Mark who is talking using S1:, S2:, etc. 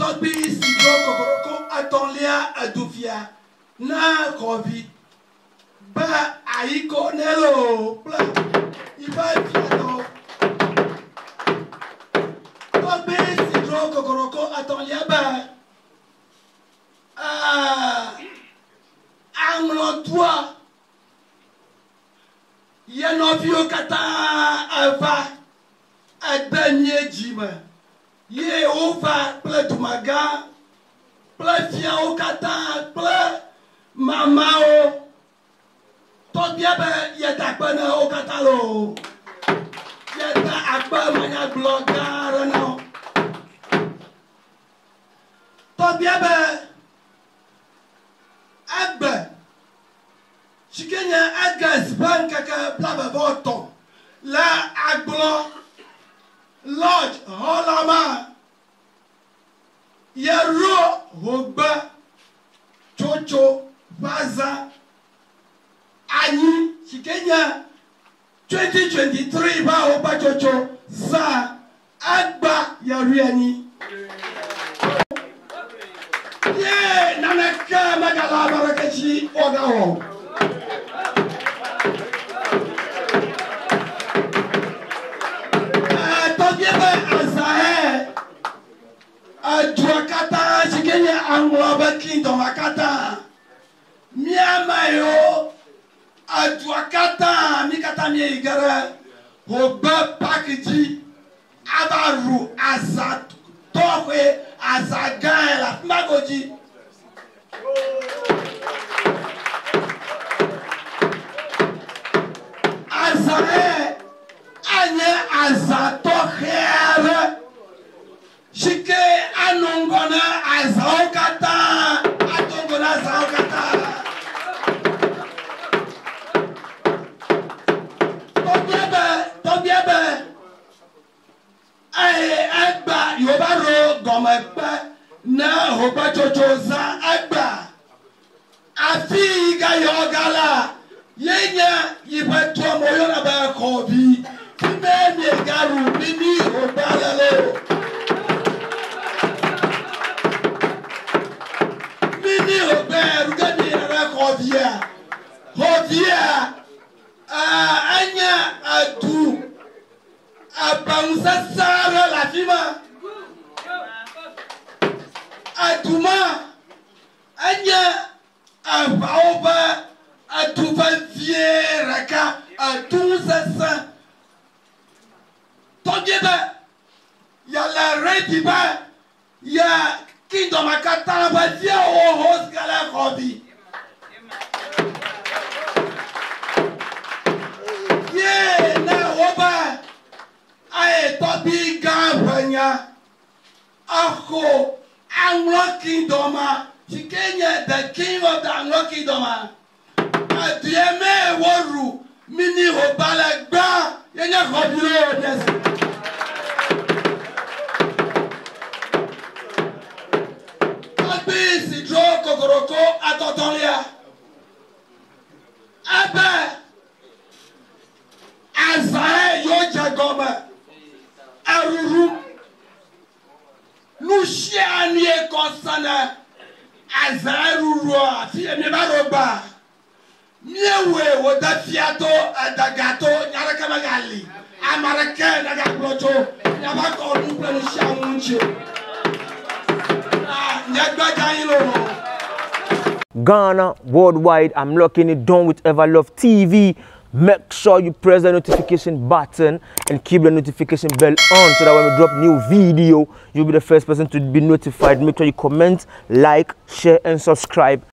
S1: Tobi Sidro Kokoroko Atonlia Adufia Na Kovi Ba Aiko Nelo Pla Iba Fiato Tobi Sidro Kokoroko Atonlia Ba Anglontois Yanovio Kata Ava Adanye Jima Ye Ova Pletumaga Plefia Okata Ple Mamao Tobiabe Yetakbana Okatalo Yeta Akba Manya Blogarano Tobiabe Abbe Chikenya Agas Bankaka Blaba Voto La Agbo Lodge Holama Yaro Hogba Chocho Baza Ani Chikenya 2023 Ba Hogba Chocho Za Agba Yariani Ye Nanaka Magala Marakachi Ogaho Duakata, Chikenya Angloba Kingdom Akata Miamayo Duakata Mikata Miegara Hoba Pakiji Avaru Azat Tohe Azagala Magoji Azae Anye Azatohere Shike anongona azaokata atongona azaokata Tobiebe agba yobaro gomepe na hoba chochoza agba afi ga yogala yenya yibeto moyo na ba kobi fime garu bini obalalo Hovia Anya Adu Abanza Sara la Fima Aduma Anya Abaoba Aduva Vieraka Adunza Togieba Yala Rediba Ya Kingdom Akata Badia O Hosgala Hobby na oba ae Tobi Gavanya Ako Anglo Kingdom Chikenya the king of the Anglo Kingdom Adieme Waru Mini Hobala Gba Yenya Hobilo Yes Tobi Sidro Kokoroko Atotolia Abe Azae Yoja Goma Aruru Lushianie Konsana Azae Rurua Fie Mibaroba Miewe Wodafiato Adagato Nyarakamagali Amarake Nagabloto Yabako Nuple Shamunche Nyagbajailo
S2: Ghana worldwide, I'm locking it down with Everlove TV. Make sure you press the notification button and keep the notification bell on so that when we drop new video, you'll be the first person to be notified. Make sure you comment, like, share, and subscribe.